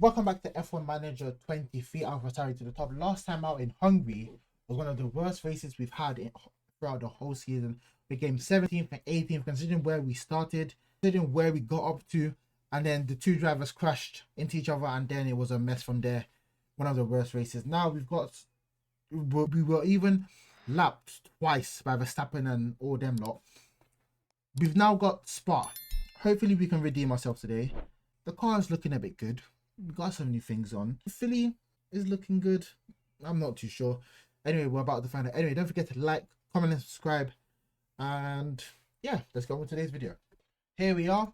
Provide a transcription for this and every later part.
Welcome back to F1 Manager 23 AlphaTauri to the top. Last time out in Hungary was one of the worst races we've had throughout the whole season. We came 17th and 18th, considering where we started, considering where we got up to, and then the two drivers crashed into each other, and then it was a mess from there. One of the worst races. Now we were even lapped twice by Verstappen and all them lot. We've now got Spa. Hopefully we can redeem ourselves today. The car is looking a bit good. We got some new things on. Philly is looking good. I'm not too sure. Anyway, we're about to find out. Anyway, don't forget to like, comment, and subscribe. And yeah, let's go on with today's video. Here we are.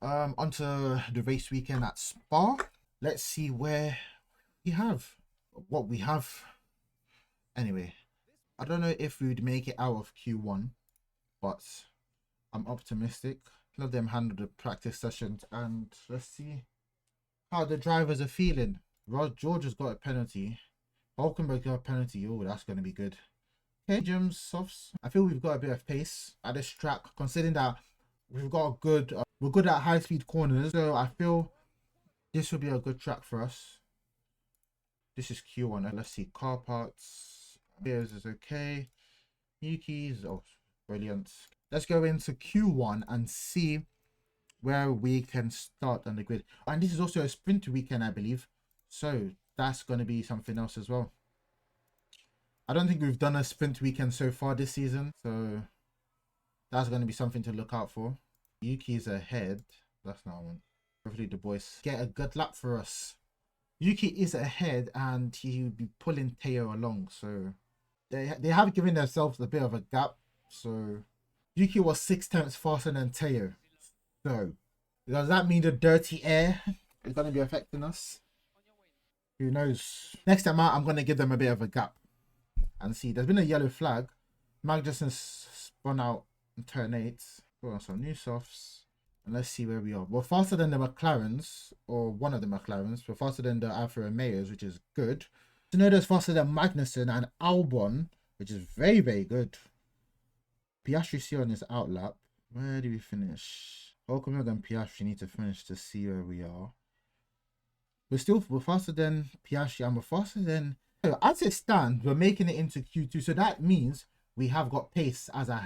Onto the race weekend at Spa. Let's see what we have. Anyway, I don't know if we'd make it out of Q1, but I'm optimistic. Let them handle the practice sessions, and let's see how the drivers are feeling. George has got a penalty. Hulkenberg got a penalty. Oh, that's going to be good. Okay, Jim's softs. I feel we've got a bit of pace at this track, considering that we've got a good, we're good at high speed corners. So I feel this will be a good track for us. This is Q1. Let's see, car parts. Here's is okay. Yuki's, oh, brilliant. Let's go into Q1 and see where we can start on the grid. And this is also a sprint weekend, I believe. So that's going to be something else as well. I don't think we've done a sprint weekend so far this season. So that's going to be something to look out for. Yuki's ahead. That's not one. Hopefully the boys get a good lap for us. Yuki is ahead and he will be pulling Teo along. So they have given themselves a bit of a gap. So Yuki was 6 tenths faster than Teo. So does that mean the dirty air is going to be affecting us? Who knows? Next time out, I'm going to give them a bit of a gap and see. There's been a yellow flag. Magnussen spun out in turn 8. Put on some new softs. And let's see where we are. We're faster than the McLarens, or one of the McLarens. We're faster than the Alfa Romeos, which is good. Tsunoda's faster than Magnussen and Albon, which is very, very good. Piastri see on his outlap. Where do we finish? Hulkenberg and Piastri need to finish to see where we are. We're faster than Piastri and we're faster than... As it stands, we're making it into Q2. So that means we have got pace, as I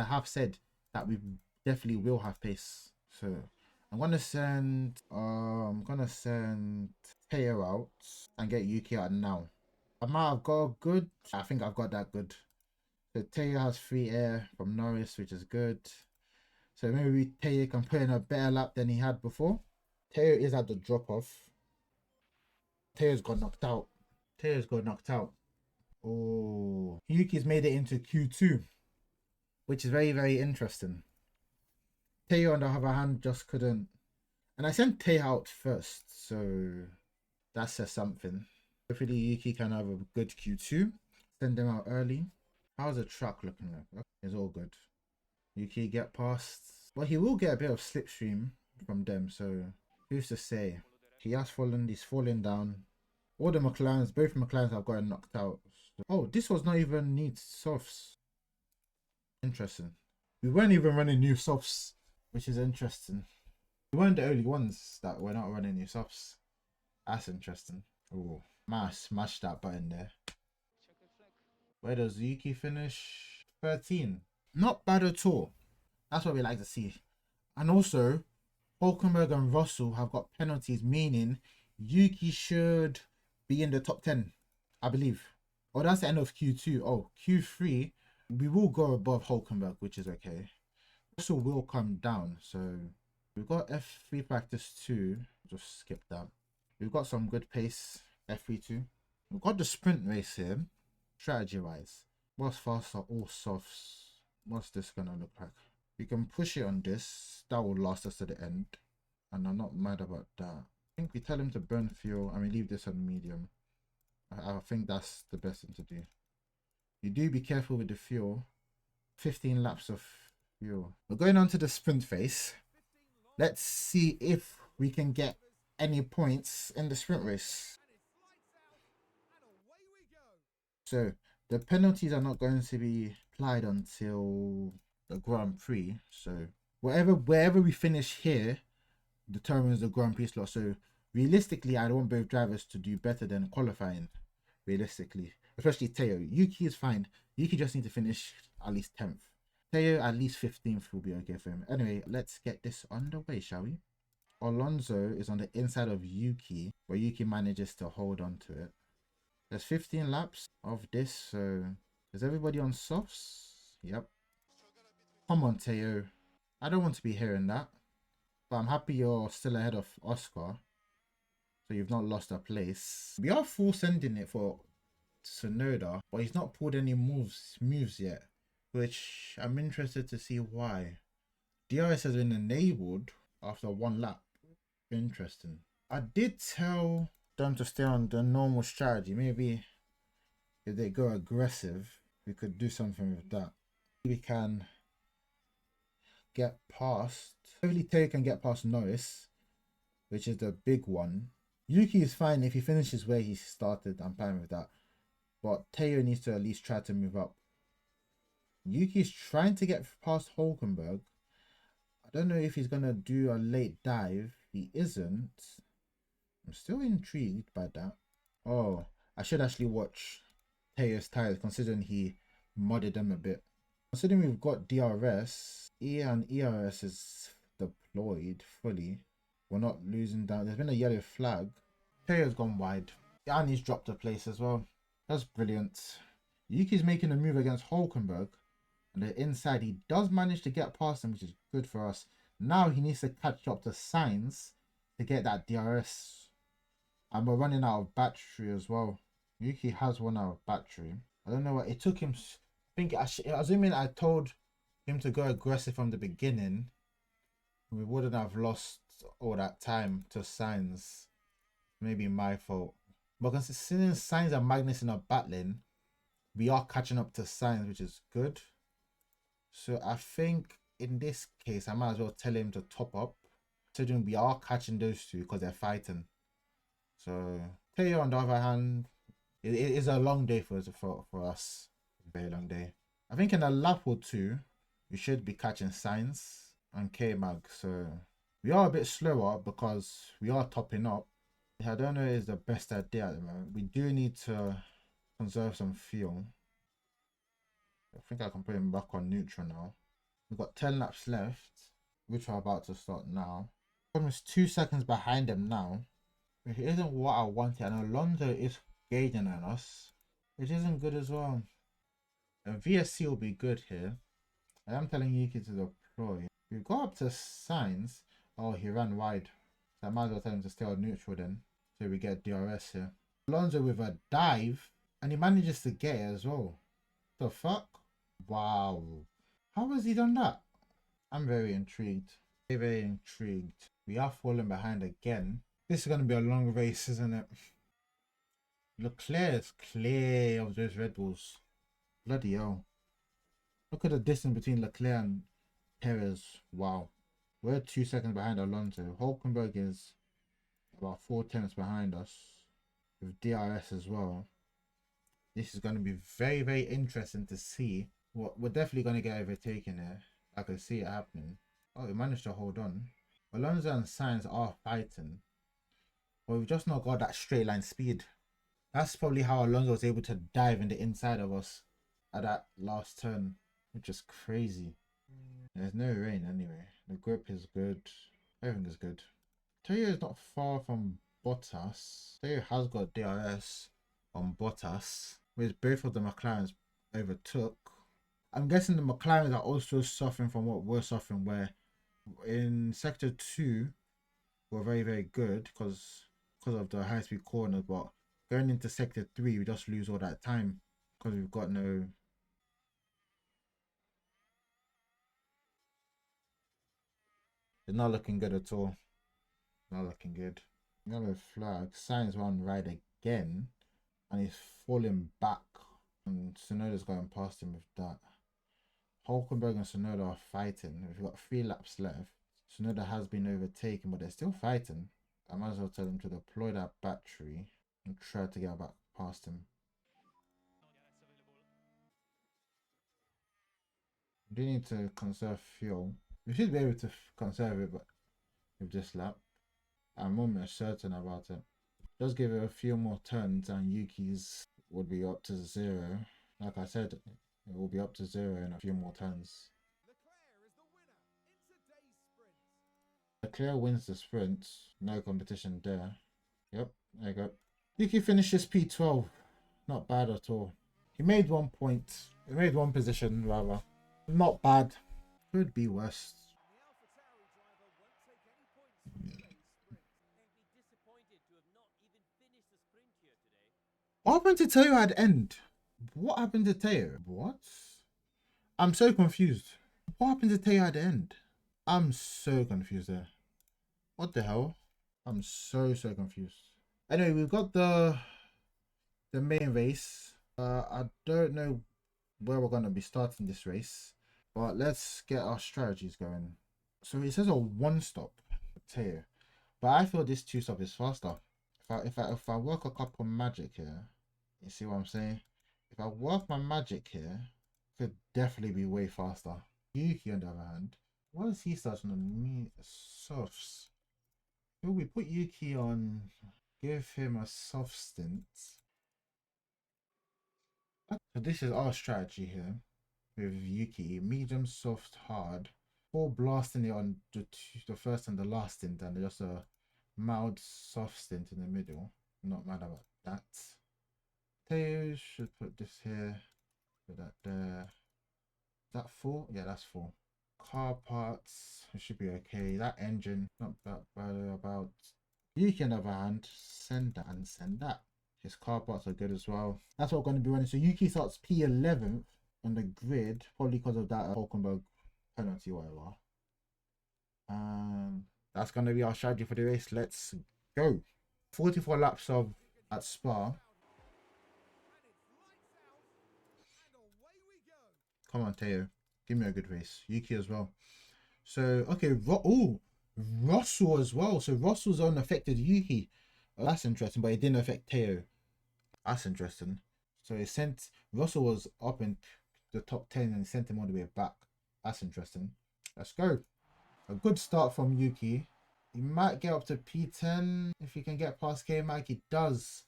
have said, that we definitely will have pace. So I'm gonna send Teo out and get Yuki out now. I might have got good. I think I've got that good. So Teo has free air from Norris, which is good. So maybe Teo can put in a better lap than he had before. Teo is at the drop off. Teo's got knocked out. Oh, Yuki's made it into Q2, which is very, very interesting. Teo, on the other hand, just couldn't. And I sent Teo out first, so that says something. Hopefully Yuki can have a good Q2. Send them out early. How's the track looking like? It's all good. Yuki get past. Well, he will get a bit of slipstream from them, so who's to say? He's fallen down. All the McLarens, both McLarens have gotten knocked out. Oh, this was not even neat softs. Interesting. We weren't even running new softs, which is interesting. We weren't the only ones that were not running new softs. That's interesting. Oh, smash that button there. Where does Yuki finish? 13. Not bad at all. That's what we like to see. And also, Hulkenberg and Russell have got penalties, meaning Yuki should be in the top 10, I believe. Oh, that's the end of Q2. Oh, Q3, we will go above Hulkenberg, which is okay. Russell will come down. So we've got F3 practice 2. Just skip that. We've got some good pace. F3-2. We've got the sprint race here. Strategy wise, what's faster? All softs. What's this gonna look like? We can push it on this. That will last us to the end. And I'm not mad about that. I think we tell him to burn fuel and we leave this on medium. I think that's the best thing to do. You do be careful with the fuel. 15 laps of fuel. We're going on to the sprint phase. Let's see if we can get any points in the sprint race. So the penalties are not going to be applied until the Grand Prix. So wherever we finish here determines the Grand Prix slot. So Realistically, I want both drivers to do better than qualifying. Realistically, especially Teo. Yuki is fine. Yuki just need to finish at least 10th. Teo at least 15th will be okay for him. Anyway, let's get this underway, shall we? Alonso is on the inside of Yuki, but Yuki manages to hold on to it. There's 15 laps of this, so is everybody on softs? Yep. Come on, Teo. I don't want to be hearing that, but I'm happy you're still ahead of Oscar, so you've not lost a place. We are full sending it for Tsunoda, but he's not pulled any moves yet, which I'm interested to see why. DRS has been enabled after one lap. Interesting. I did tell them to stay on the normal strategy. Maybe if they go aggressive, we could do something with that. We can get past. Hopefully Teo can get past Norris, which is the big one. Yuki is fine if he finishes where he started. I'm fine with that. But Teo needs to at least try to move up. Yuki is trying to get past Hulkenberg. I don't know if he's going to do a late dive. He isn't. I'm still intrigued by that. Oh, I should actually watch Teo's tires considering he modded them a bit. Considering we've got DRS, E and ERS is deployed fully. We're not losing down. There's been a yellow flag. Teo's gone wide. And he's dropped a place as well. That's brilliant. Yuki's making a move against Hulkenberg. On the inside, he does manage to get past him, which is good for us. Now he needs to catch up to Sainz to get that DRS. And we're running out of battery as well. Yuki has run out of battery. I don't know what it took him. I think assuming I told him to go aggressive from the beginning, we wouldn't have lost all that time to Sainz. Maybe my fault. But considering Sainz and Magnussen are battling, we are catching up to Sainz, which is good. So I think in this case, I might as well tell him to top up. Considering we are catching those two because they're fighting. So Teo, on the other hand, it is a long day for us. A very long day. I think in a lap or two, we should be catching Sainz and K-Mag. So we are a bit slower because we are topping up. I don't know if it's the best idea at the moment. We do need to conserve some fuel. I think I can put him back on neutral now. We've got 10 laps left, which are about to start now. Almost 2 seconds behind them now, which isn't what I wanted. And Alonso is gaining on us, which isn't good as well. And VSC will be good here. I am telling Yuki to deploy. We got up to Sainz. Oh, he ran wide. So I might as well tell him to stay on neutral then. So we get DRS here. Alonso with a dive. And he manages to get it as well. The fuck? Wow. How has he done that? I'm very intrigued. Very, very intrigued. We are falling behind again. This is going to be a long race, isn't it? Leclerc is clear of those Red Bulls. Bloody hell. Look at the distance between Leclerc and Perez. Wow. We're 2 seconds behind Alonso. Hulkenberg is about 4/10 behind us. With DRS as well. This is going to be very, very interesting to see. We're definitely going to get overtaken here. I can see it happening. Oh, we managed to hold on. Alonso and Sainz are fighting. But we've just not got that straight line speed. That's probably how Alonso was able to dive in the inside of us at that last turn, which is crazy. There's no rain anyway. The grip is good. Everything is good. Teo is not far from Bottas. Teo has got DRS on Bottas, which both of the McLarens overtook. I'm guessing the McLarens are also suffering from what we're suffering, where in sector 2 we're very, very good because of the high speed corners, but going into sector 3 we just lose all that time because we've got no. It's not looking good at all. Not looking good. Yellow flag. Sainz on right again, and he's falling back, and Tsunoda's going past him with that. Hulkenberg and Tsunoda are fighting. We've got 3 laps left. Tsunoda has been overtaken, but they're still fighting. I might as well tell him to deploy that battery and try to get back past him. We do need to conserve fuel. We should be able to conserve it, but with this lap. I'm almost certain about it. Just give it a few more turns and Yuki's would be up to 0. Like I said, it will be up to 0 in a few more turns. Leclerc wins the sprint. No competition there. Yep, there you go. Yuki finishes P12. Not bad at all. He made 1 point. He made 1 position, rather. Not bad. Could be worse. What happened to Teo at the end? What happened to Teo? What? I'm so confused. What happened to Teo at the end? I'm so confused there. What the hell? I'm so confused. Anyway, we've got the main race. I don't know where we're gonna be starting this race, but let's get our strategies going. So it says a 1-stop Teo, but I feel this 2-stop is faster. If I work a couple magic here, you see what I'm saying? If I work my magic here, could definitely be way faster. Yuki, on the other hand, what is he starting on? Me softs. Will we put Yuki on? Give him a soft stint. So this is our strategy here with Yuki: medium, soft, hard. Full blasting it on the first and the last stint, and just a mild soft stint in the middle. Not mad about that. Teo should put this here. Put that there. Is that full? Yeah, that's full. Car parts, it should be okay. That engine, not that bad about. Yuki, on the other hand, send that and send that. His car parts are good as well. That's what we're going to be running. So Yuki starts P11th on the grid, probably because of that Hulkenberg penalty, whatever. That's going to be our strategy for the race. Let's go. 44 laps of at Spa. Come on, Teo. Give me a good race. Yuki as well. So, okay. Russell as well. So Russell's zone affected Yuki. Oh, that's interesting, but it didn't affect Teo. That's interesting. So it sent Russell was up in the top 10 and sent him all the way back. That's interesting. Let's go. A good start from Yuki. He might get up to P10 if he can get past K-Mac. He does.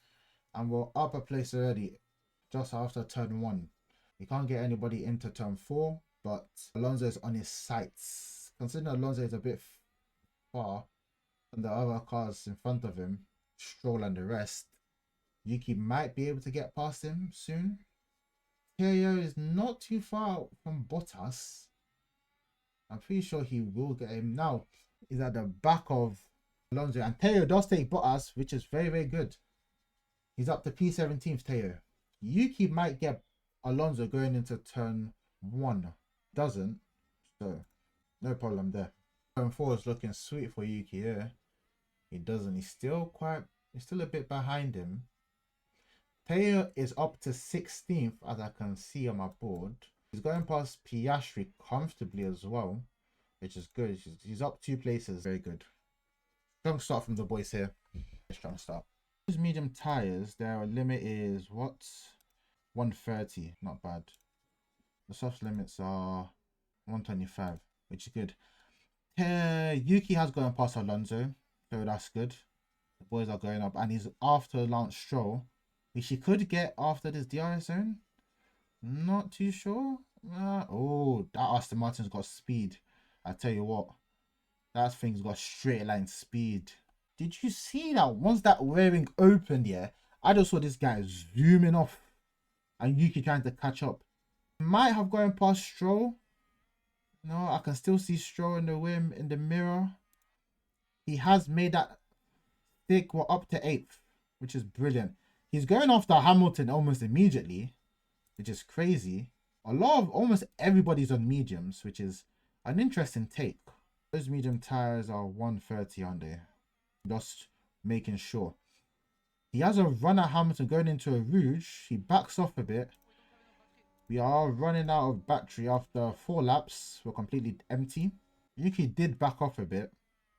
And we're up a place already just after turn 1. We can't get anybody into turn 4, but Alonso is on his sights. Considering Alonso is a bit far from the other cars in front of him, Stroll and the rest, Yuki might be able to get past him soon. Teo is not too far from Bottas. I'm pretty sure he will get him. Now, he's at the back of Alonso, and Teo does take Bottas, which is very good. He's up to P17th, Teo. Yuki might get Alonso going into turn 1. Doesn't, so no problem there. Turn 4 is looking sweet for Yuki here. He doesn't. He's still a bit behind him. Teo is up to 16th, as I can see on my board. He's going past Piastri comfortably as well, which is good. He's up 2 places. Very good. Strong start from the boys here. Strong start. These medium tires, their limit is what? 130. Not bad. The soft limits are 125, which is good. Yuki has gone past Alonso, so that's good. The boys are going up, and he's after Lance Stroll, which he could get after this DRS zone. Not too sure. Oh, that Aston Martin's got speed. I tell you what, that thing's got straight line speed. Did you see that? Once that wearing opened, yeah, I just saw this guy zooming off, and Yuki trying to catch up. Might have gone past Stroll. No, I can still see Stroll in the rim in the mirror. He has made that stick. We're up to 8th, which is brilliant. He's going after Hamilton almost immediately, which is crazy. Almost everybody's on mediums, which is an interesting take. Those medium tires are 130 on there. Just making sure. He has a run at Hamilton going into a Rouge. He backs off a bit. We are running out of battery after 4 laps. We're completely empty. Yuki did back off a bit,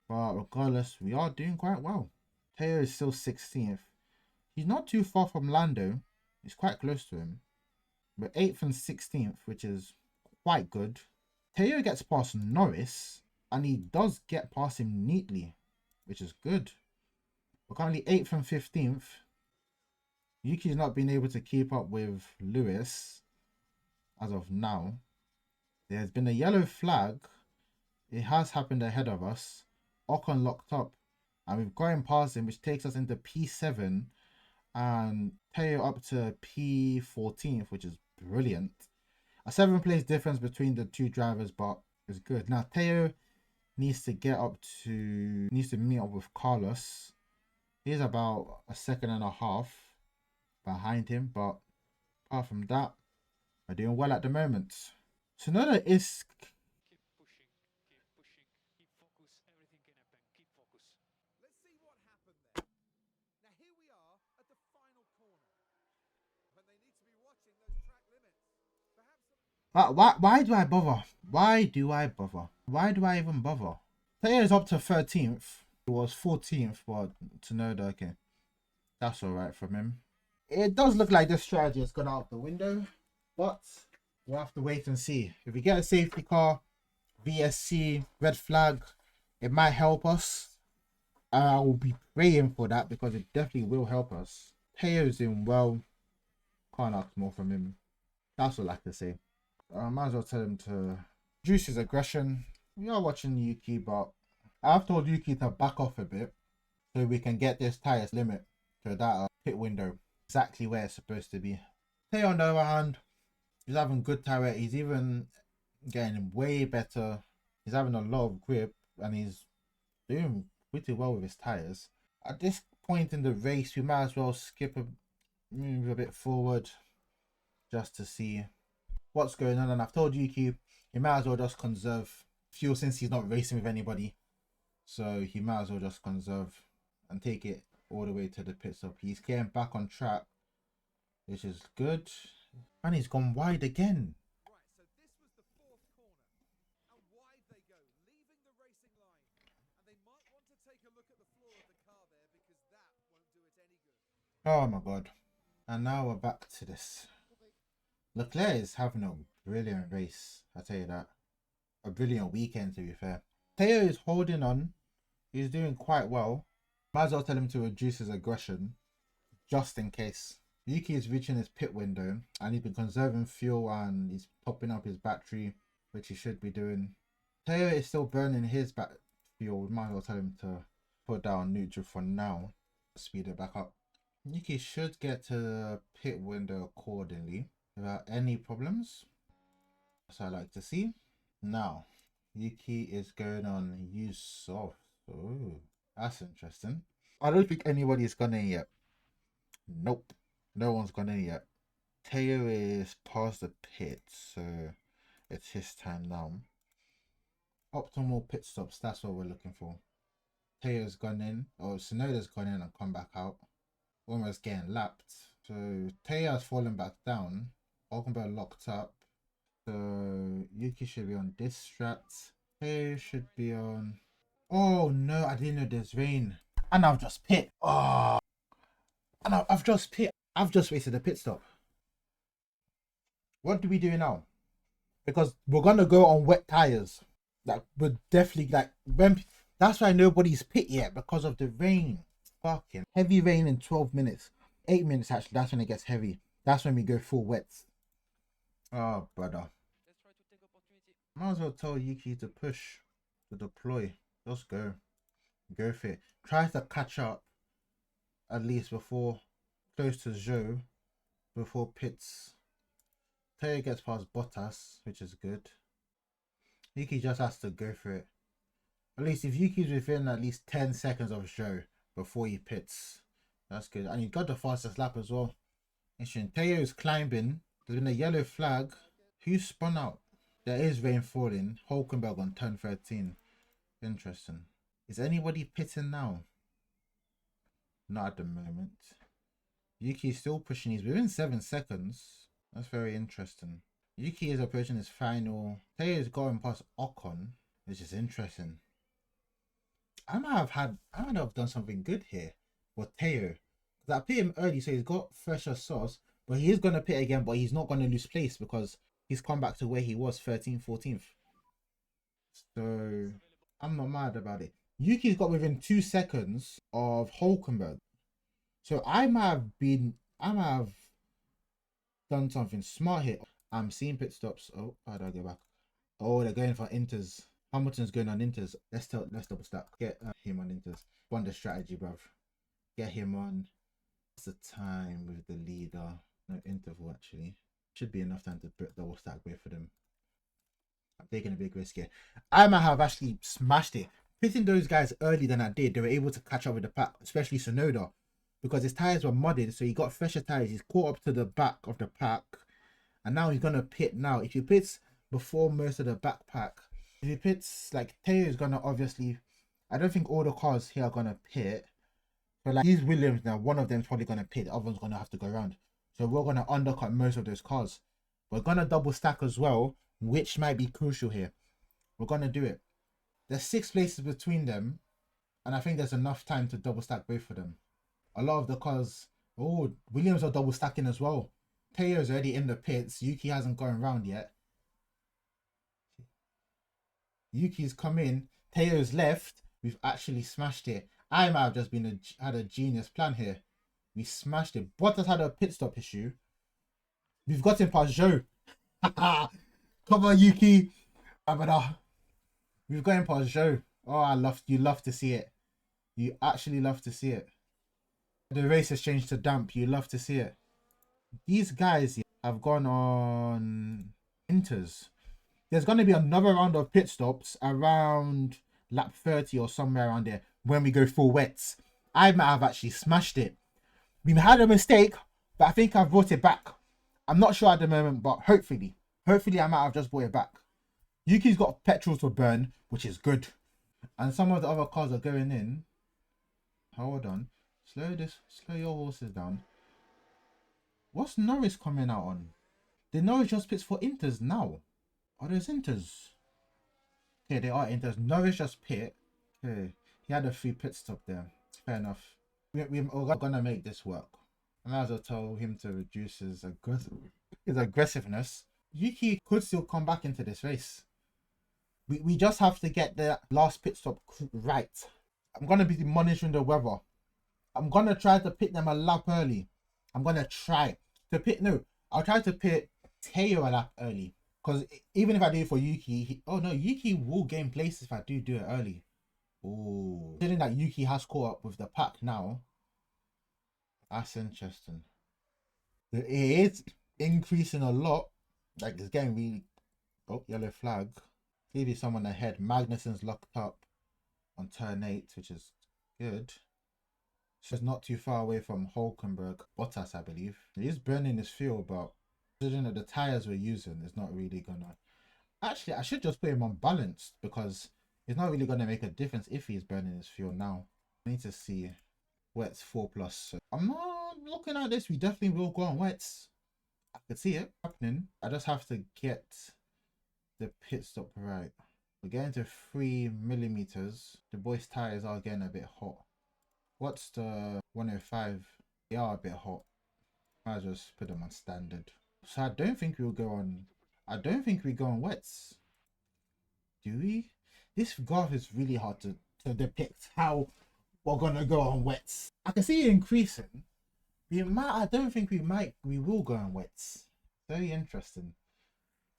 but regardless, we are doing quite well. Teo is still 16th. He's not too far from Lando. He's quite close to him. We're 8th and 16th, which is quite good. Teo gets past Norris, and he does get past him neatly. which is good. We're currently 8th and 15th. Yuki's not been able to keep up with Lewis as of now. There's been a yellow flag. It has happened ahead of us. Ocon locked up. And we've got him past him, which takes us into P7. And Teo up to P14th, which is brilliant. A 7-place difference between the two drivers, but it's good. Now, Teo needs to meet up with Carlos. He's about a second and a half behind him, but apart from that, we're doing well at the moment. Tsunoda is... Keep pushing, keep focus, everything can happen, keep focus. Let's see what happened there. Now here we are at the final corner, when they need to be watching those track limits. Perhaps Why do I bother? Why do I bother? Why do I even bother? Teo is up to 13th. It was 14th, but Tsunoda, okay. That's alright from him. It does look like this strategy has gone out the window, but we'll have to wait and see. If we get a safety car, VSC, red flag, it might help us. I will be praying for that because it definitely will help us. Teo's doing well. Can't ask more from him. That's all I can say. I might as well tell him to reduce his aggression. We are watching Yuki, but I've told Yuki to back off a bit so we can get this tyres limit to that pit window exactly where it's supposed to be. Teo, on the other hand, he's having good tyre. He's even getting way better. He's having a lot of grip and he's doing pretty well with his tyres. At this point in the race, we might as well move a bit forward just to see what's going on. And I've told Yuki he might as well just conserve fuel since he's not racing with anybody. So he might as well just conserve and take it all the way to the pit stop. He's getting back on track, which is good. And he's gone wide again. right, so this was the fourth corner, and wide they go, leaving the racing line. And they might want to take a look at the floor of the car there, because that won't do it any good. Oh my god. And now we're back to this. Leclerc is having a brilliant race, I tell you that. A brilliant weekend, to be fair. Teo is holding on. He's doing quite well. Might as well tell him to reduce his aggression, just in case. Yuki is reaching his pit window, and he's been conserving fuel and he's topping up his battery, which he should be doing. Teo is still burning his fuel. We might as well tell him to put down neutral for now. Speed it back up. Yuki should get to the pit window accordingly without any problems. So I like to see. Now, Yuki is going on use soft. Oh, that's interesting. I don't think anybody's gone in yet. Nope. No one's gone in yet. Teo is past the pit, so it's his time now. Optimal pit stops, that's what we're looking for. Teo's gone in, or Tsunoda's gone in and come back out. Almost getting lapped. So Teo has fallen back down. Hulkenberg locked up. So Yuki should be on this strat. Teo should be on... Oh no, I didn't know there's rain. And I've just pit. Oh, and I've just pit. I've just wasted a pit stop. What do we do now? Because we're gonna go on wet tires. Like we're definitely like when. That's why nobody's pit yet because of the rain. Fucking heavy rain in 12 minutes. 8 minutes actually. That's when it gets heavy. That's when we go full wets. Oh brother. Let's try to take opportunity. Might as well tell Yuki to push, to deploy. Just go. Go for it. Try to catch up at least before, close to Zhou, before pits. Teo gets past Bottas, which is good. Yuki just has to go for it. At least if Yuki's within at least 10 seconds of Zhou before he pits, that's good. And he got the fastest lap as well. Interesting. Teo is climbing. There's been a yellow flag. Who spun out? There is rain falling. Hulkenberg on turn 13. Interesting. Is anybody pitting now? Not at the moment. Yuki's still pushing. He's within 7 seconds. That's very interesting. Yuki is approaching his final. Teo is going past Ocon, which is interesting. I might have done something good here for Teo. Because I pit him early, so he's got fresher sauce. But he is going to pit again, but he's not going to lose place because he's come back to where he was, 13th, 14th. So I'm not mad about it. Yuki's got within 2 seconds of Hulkenberg. So I might have done something smart here. I'm seeing pit stops. Oh, how do I go back? Oh, they're going for inters. Hamilton's going on inters. Let's double stack. Get him on inters. Wonder strategy, bruv. Get him on. What's the time with the leader? No interval actually. Should be enough time to double stack both of them. I'm taking a big risk here. I might have actually smashed it. Pitting those guys earlier than I did, they were able to catch up with the pack, especially Tsunoda, because his tires were mudded, so he got fresher tires. He's caught up to the back of the pack, and now he's gonna pit now. If he pits before most of the back pack, if he pits, like, Teo is gonna obviously, I don't think all the cars here are gonna pit. But like these Williams now, one of them's probably gonna pit, the other one's gonna have to go around. So we're gonna undercut most of those cars. We're gonna double stack as well, which might be crucial here. We're gonna do it. There's 6 places between them, and I think there's enough time to double stack both of them. A lot of the cars, oh, Williams are double stacking as well. Teo's already in the pits. Yuki hasn't gone around yet. Yuki's come in. Teo's left. We've actually smashed it. I might have just had a genius plan here. We smashed it. Bottas had a pit stop issue. We've got him past Zhou. Come on, Yuki. We've got him past Zhou. Oh, you love to see it. You actually love to see it. The race has changed to damp. You love to see it. These guys have gone on inters. There's going to be another round of pit stops around lap 30 or somewhere around there when we go full wets. I might have actually smashed it. We had a mistake, but I think I've brought it back. I'm not sure at the moment, but hopefully I might have just brought it back. Yuki's got petrol to burn, which is good. And some of the other cars are going in. Hold on. Slow your horses down. What's Norris coming out on? Did Norris just pits for inters now? Are those inters? Okay, they are inters. Norris just pit. Okay, he had a free pit stop there. Fair enough. We're gonna make this work. I might as well tell him to reduce his aggressiveness. Yuki could still come back into this race. We just have to get the last pit stop right. I'm gonna be monitoring the weather. I'm gonna try to pit them a lap early. I'm gonna try to pit. No, I'll try to pit Teo a lap early. Because even if I do it for Yuki, Yuki will gain places if I do it early. Oh, considering that Yuki has caught up with the pack now, that's interesting. It is increasing a lot. Like, it's getting really. Oh, yellow flag. Maybe someone ahead. Magnussen's locked up on turn 8, which is good. She's not too far away from Hulkenberg. Bottas, I believe. He is burning his fuel, but considering that the tires we're using is not really gonna. Actually, I should just put him on balanced because it's not really gonna make a difference if he's burning his fuel now. I need to see wets 4+. So I'm not looking at this. We definitely will go on wets. I could see it happening. I just have to get the pit stop right. We're getting to 3mm. The boys' tires are getting a bit hot. What's the 105? They are a bit hot. Might as well just put them on standard. So I don't think we'll go on. I don't think we go on wets. Do we? This graph is really hard to depict how we're gonna go on wets. I can see it increasing. I don't think we will go on wets. Very interesting.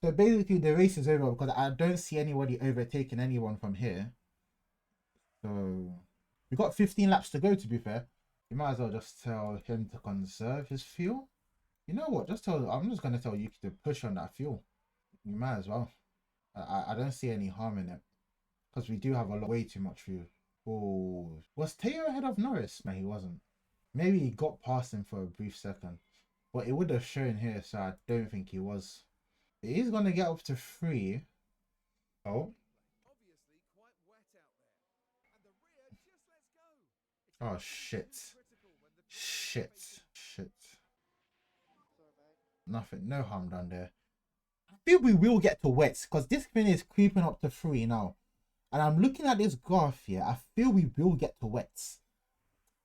So basically the race is over because I don't see anybody overtaking anyone from here. So we got 15 laps to go, to be fair. You might as well just tell him to conserve his fuel. You know what? I'm just gonna tell Yuki to push on that fuel. You might as well. I don't see any harm in it. Because we do have way too much fuel. Oh, was Teo ahead of Norris? No, he wasn't. Maybe he got past him for a brief second. But it would have shown here, so I don't think he was. He's gonna get up to 3. Oh. Obviously quite wet out there. And the rear just lets go. It's Oh shit. critical when the Shit. Nothing. No harm done there. I feel we will get to wets because this thing is creeping up to 3 now. And I'm looking at this graph here. I feel we will get to wets.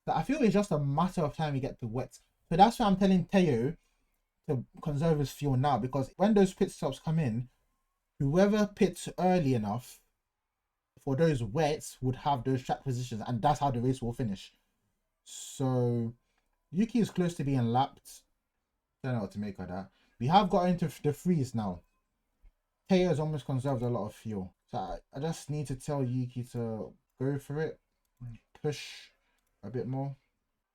But I feel it's just a matter of time we get to wets. So that's why I'm telling Teo to conserve his fuel now. Because when those pit stops come in, whoever pits early enough for those wets would have those track positions, and that's how the race will finish. So Yuki is close to being lapped. Don't know what to make of that. We have got into the freeze now. Teo has almost conserved a lot of fuel. So I just need to tell Yuki to go for it. Push a bit more.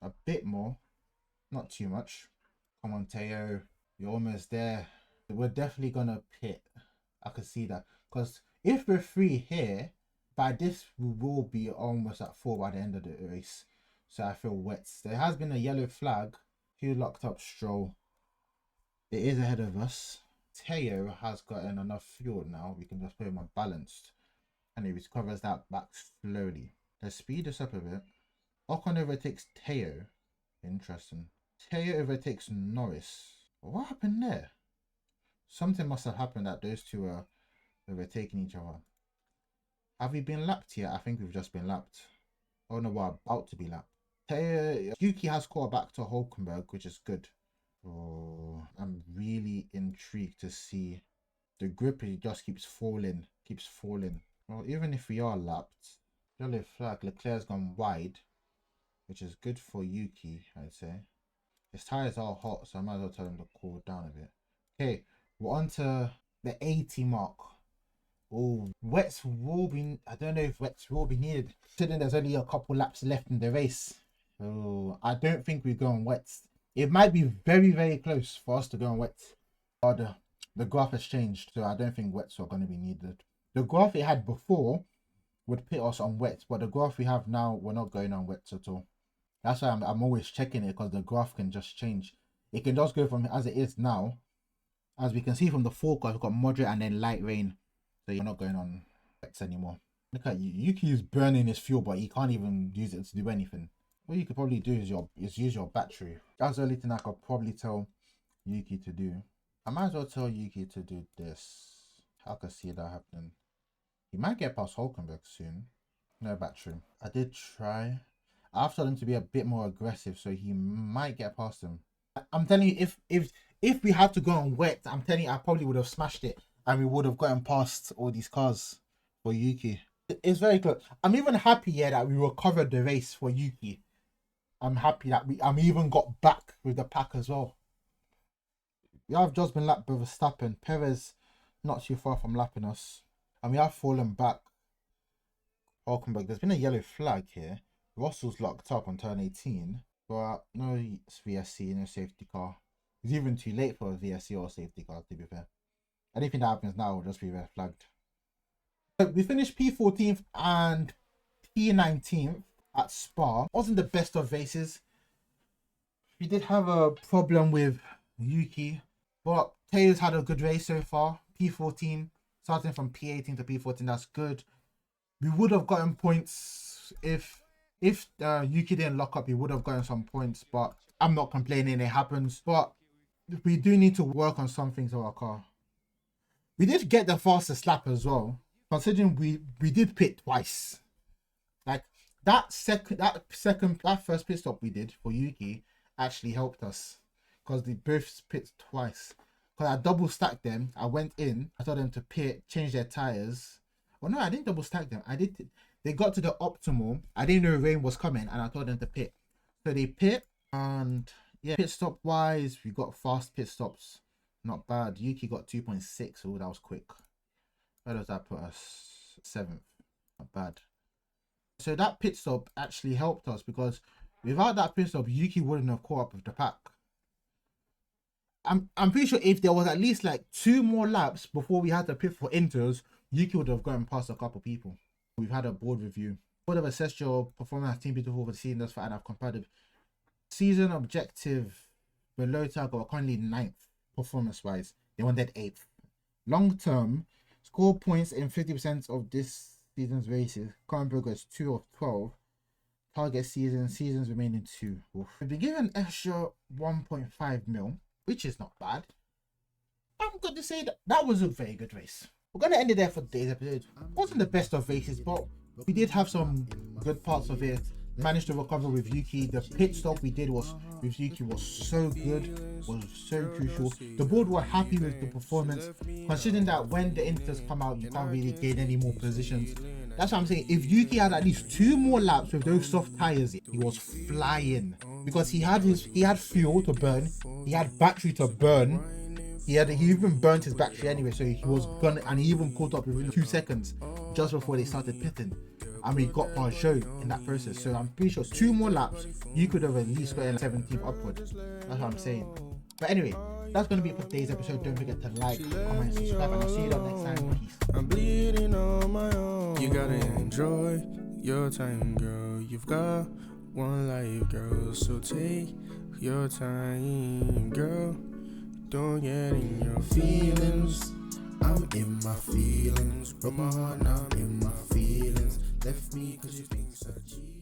A bit more. Not too much. Come on, Teo. You're almost there. We're definitely going to pit. I can see that. Because if we're 3 here, by this we will be almost at 4 by the end of the race. So I feel wet. There has been a yellow flag. Who locked up Stroll? It is ahead of us. Teo has gotten enough fuel now. We can just put him on balanced. And he recovers that back slowly. Let's speed this up a bit. Ocon overtakes Teo. Interesting. Teo overtakes Norris. What happened there? Something must have happened that those two are overtaking each other. Have we been lapped yet? I think we've just been lapped. Oh no, we're about to be lapped. Yuki has caught back to Hulkenberg, which is good. Oh, I'm really intrigued to see. The grip, it just keeps falling. Well, even if we are lapped, yellow flag, Leclerc's gone wide, which is good for Yuki, I'd say. His tires are hot, so I might as well tell him to cool down a bit. Okay, we're on to the 80 mark. Oh, wets will be... I don't know if wets will be needed. Considering there's only a couple laps left in the race. Oh, I don't think we're going wets. It might be very, very close for us to go on wets. Oh, the graph has changed, so I don't think wets are going to be needed. The graph it had before would put us on wets, but the graph we have now, we're not going on wets at all. That's why I'm always checking it, because the graph can just change. It can just go from as it is now. As we can see from the forecast, we've got moderate and then light rain. So you're not going on wets anymore. Look at you. Yuki is burning his fuel, but he can't even use it to do anything. What you could probably do is use your battery. That's the only thing I could probably tell Yuki to do. I might as well tell Yuki to do this. I can see that happening. He might get past Hulkenberg soon. No battery. I did try. I've told him to be a bit more aggressive, so he might get past him. I'm telling you, if we had to go on wet, I'm telling you, I probably would have smashed it, and we would have gotten past all these cars for Yuki. It's very close. I'm even happy here that we recovered the race for Yuki. I'm happy that I'm even got back with the pack as well. We have just been lapped by Verstappen. Perez not too far from lapping us. And we have fallen back. Hulkenberg, there's been a yellow flag here. Russell's locked up on turn 18. But no VSC, no safety car. It's even too late for a VSC or a safety car, to be fair. Anything that happens now will just be red flagged. We finished P14th and P19th at Spa. Wasn't the best of races. We did have a problem with Yuki, but Teo's had a good race so far. P14, starting from P18 to P14, that's good. We would have gotten points if Yuki didn't lock up. We would have gotten some points, but I'm not complaining. It happens, but we do need to work on some things of our car. We did get the fastest lap as well, considering we did pit twice. Like that first pit stop we did for Yuki actually helped us, because they both pit twice. Because I double stacked them. I went in, I told them to pit, change their tires. Well, no, I didn't double stack them. They got to the optimal. I didn't know rain was coming, and I told them to pit. So they pit, and yeah, pit stop wise, we got fast pit stops. Not bad. Yuki got 2.6. Oh, that was quick. Where does that put us? 7th. Not bad. So that pit stop actually helped us, because without that pit stop, Yuki wouldn't have caught up with the pack. I'm pretty sure if there was at least like 2 more laps before we had to pit for inters, Yuki would have gone past a couple people. We've had a board review. Board have assessed your performance as Team Beautiful for the season thus far, and I've compared it. Season objective below target are currently 9th performance wise. They wanted 8th. Long term, score points in 50% of this season's races. Current progress 2 of 12. Target seasons remaining 2. Oof. We've been given extra 1.5 mil, which is not bad. I'm going to say that was a very good race. We're going to end it there for today's episode. Wasn't the best of races, but we did have some good parts of it. Managed to recover with Yuki. The pit stop we did with Yuki was so good, was so crucial. The board were happy with the performance, considering that when the inters come out, you can't really gain any more positions. That's what I'm saying. If Yuki had at least 2 more laps with those soft tires, he was flying because he had fuel to burn, he had battery to burn. He even burnt his battery anyway, so he was gonna, and he even caught up within 2 seconds just before they started pitting. And we got Peugeot in that process. So I'm pretty sure 2 more laps, you could have at least got in 17th upward. That's what I'm saying. But anyway, that's going to be it for today's episode. Don't forget to like, comment, subscribe, and I'll see you all next time. Peace. I'm bleeding on my own. You gotta enjoy your time, girl. You've got one life, girl. So take your time, girl. Don't get in your feelings. I'm in my feelings. But my heart now, I'm in my feelings. Left me cause you think so cheap.